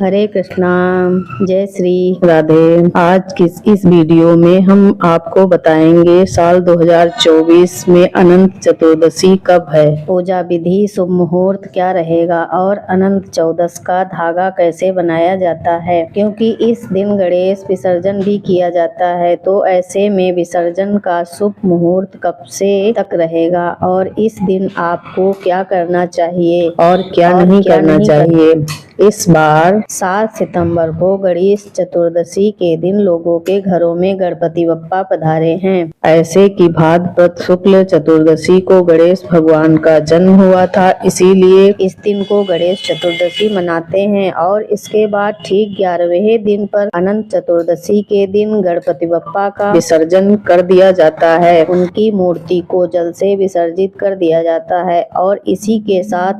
हरे कृष्णा। जय श्री राधे। आज की इस वीडियो में हम आपको बताएंगे साल 2024 में अनंत चतुर्दशी कब है, पूजा विधि, शुभ मुहूर्त क्या रहेगा और अनंत चौदस का धागा कैसे बनाया जाता है। क्योंकि इस दिन गणेश विसर्जन भी किया जाता है, तो ऐसे में विसर्जन का शुभ मुहूर्त कब से तक रहेगा और इस दिन आपको क्या करना चाहिए और क्या नहीं करना चाहिए। इस बार 7 सितंबर को गणेश चतुर्दशी के दिन लोगों के घरों में गणपति बप्पा पधारे हैं। ऐसे की भाद्रपद शुक्ल चतुर्दशी को गणेश भगवान का जन्म हुआ था, इसीलिए इस दिन को गणेश चतुर्दशी मनाते हैं। और इसके बाद ठीक 11वें दिन पर अनंत चतुर्दशी के दिन गणपति बप्पा का विसर्जन कर दिया जाता है। उनकी मूर्ति को जल से विसर्जित कर दिया जाता है और इसी के साथ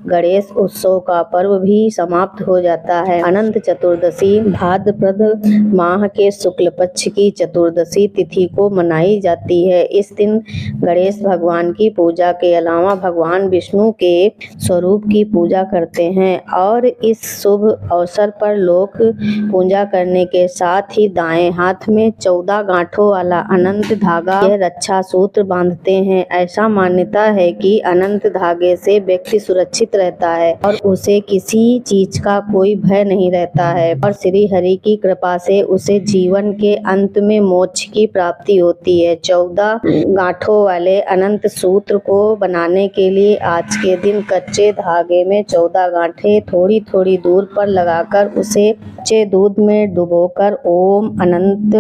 गणेश उत्सव का पर्व भी समाप्त हो जाता है। अनंत चतुर्दशी भाद्रपद माह के शुक्ल पक्ष की चतुर्दशी तिथि को मनाई जाती है। इस दिन गणेश भगवान की पूजा के अलावा भगवान विष्णु के स्वरूप की पूजा करते हैं और इस शुभ अवसर पर लोग पूजा करने के साथ ही दाएं हाथ में 14 गांठों वाला अनंत धागा या रक्षा सूत्र बांधते हैं। ऐसा मान्यता है कि अनंत धागे से व्यक्ति सुरक्षित रहता है और उसे किसी चीज का कोई भय नहीं रहता है और श्री हरि की कृपा से उसे जीवन के अंत में मोक्ष की प्राप्ति होती है। 14 गांठों वाले अनंत सूत्र को बनाने के लिए आज के दिन कच्चे धागे में 14 गांठें थोड़ी थोड़ी दूर पर लगाकर उसे कच्चे दूध में डुबोकर ओम अनंत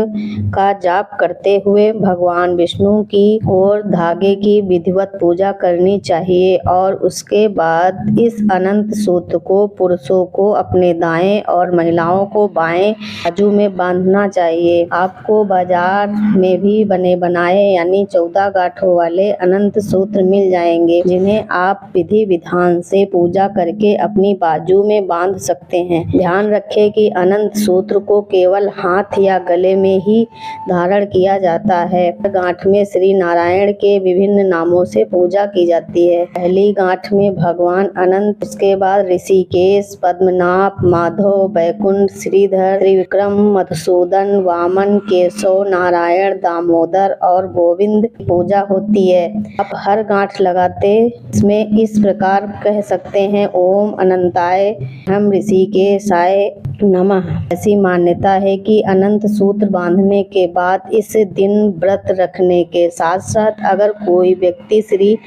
का जाप करते हुए भगवान विष्णु की और धागे की विधिवत पूजा करनी चाहिए। और उसके बाद इस अनंत सूत्र को पुरुषों को अपने दाएं और महिलाओं को बाएं बाजू में बांधना चाहिए। आपको बाजार में भी बने बनाए यानी 14 गांठों वाले अनंत सूत्र मिल जाएंगे, जिन्हें आप विधि विधान से पूजा करके अपनी बाजू में बांध सकते हैं। ध्यान रखें कि अनंत सूत्र को केवल हाथ या गले में ही धारण किया जाता है। गांठ में श्री नारायण के विभिन्न नामों से पूजा की जाती है। पहली गांठ में भगवान अनंत, उसके बाद ऋषिकेश, पद्मनाभ, माधव, बैकुंठ, श्रीधर, त्रिविक्रम, मधुसूदन, वामन, केशव, नारायण, दामोदर और गोविंद की पूजा होती है। आप हर गांठ लगाते इसमें इस प्रकार कह सकते हैं, ओम अनंताय हम ऋषिकेशाय नमः। ऐसी मान्यता है कि अनंत सूत्र बांधने के बाद इस दिन व्रत रखने के साथ साथ अगर कोई व्यक्ति श्री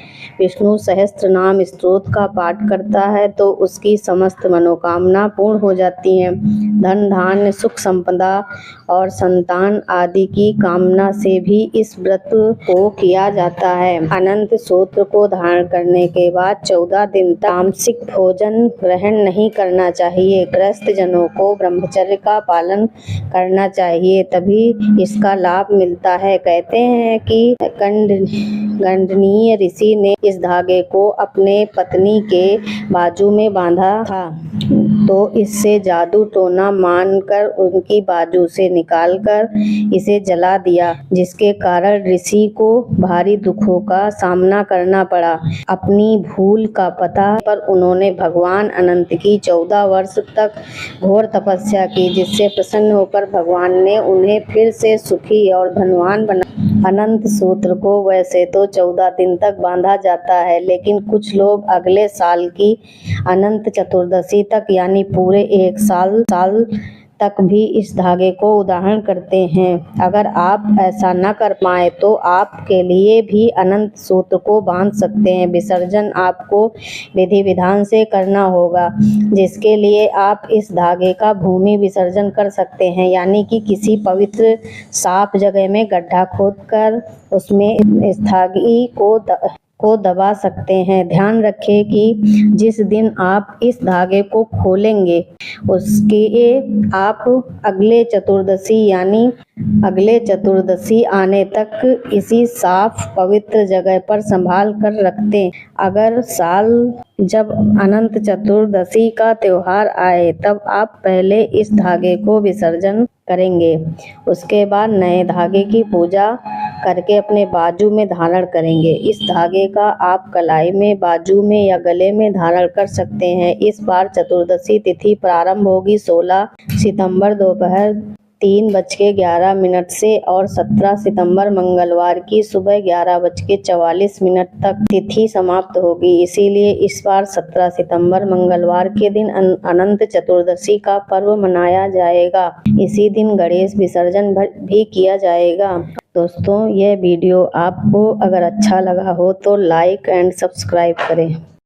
विष्णु सहस्त्र नाम स्तोत्र का पाठ करता है तो उसकी समस्त मनोकामना पूर्ण हो जाती हैं। धन धान्य सुख संपदा और संतान आदि की कामना से भी इस व्रत को किया जाता है। अनंत सूत्र को धारण करने के बाद 14 दिन तक तामसिक भोजन ग्रहण नहीं करना चाहिए। गृहस्थ जनों को ब्रह्मचर्य का पालन करना चाहिए, तभी इसका लाभ मिलता है। कहते हैं कि गंडनीय ऋषि ने इस धागे को अपने पत्नी के बाजू में बांधा था, तो इससे जादू टोना मानकर उनकी बाजू से निकालकर इसे जला दिया, जिसके कारण ऋषि को भारी दुखों का सामना करना पड़ा। अपनी भूल का पता पर उन्होंने भगवान अनंत की 14 वर्ष तक घोर तपस्या की, जिससे प्रसन्न होकर भगवान ने उन्हें फिर से सुखी और धनवान बना। अनंत सूत्र को वैसे तो 14 दिन तक बांधा जाता है, लेकिन कुछ लोग अगले साल की अनंत चतुर्दशी तक यानी पूरे 1 साल तक भी इस धागे को धारण करते हैं। अगर आप ऐसा न कर पाए तो आपके लिए भी अनंत सूत्र को बांध सकते हैं। विसर्जन आपको विधि विधान से करना होगा, जिसके लिए आप इस धागे का भूमि विसर्जन कर सकते हैं, यानी कि किसी पवित्र साफ जगह में गड्ढा खोदकर उसमें इस धागे को दबा सकते हैं। ध्यान रखें कि जिस दिन आप इस धागे को खोलेंगे उसके आप अगले चतुर्दशी आने तक इसी साफ पवित्र जगह पर संभाल कर रखते हैं। अगर साल जब अनंत चतुर्दशी का त्योहार आए तब आप पहले इस धागे को विसर्जन करेंगे, उसके बाद नए धागे की पूजा करके अपने बाजू में धारण करेंगे। इस धागे का आप कलाई में, बाजू में या गले में धारण कर सकते हैं। इस बार चतुर्दशी तिथि प्रारंभ होगी 16 सितंबर दोपहर 3:11 से और 17 सितंबर मंगलवार की सुबह 11:44 तक तिथि समाप्त होगी। इसीलिए इस बार 17 सितंबर मंगलवार के दिन अनंत चतुर्दशी का पर्व मनाया जाएगा। इसी दिन गणेश विसर्जन भी किया जाएगा। दोस्तों, यह वीडियो आपको अगर अच्छा लगा हो तो लाइक एंड सब्सक्राइब करें।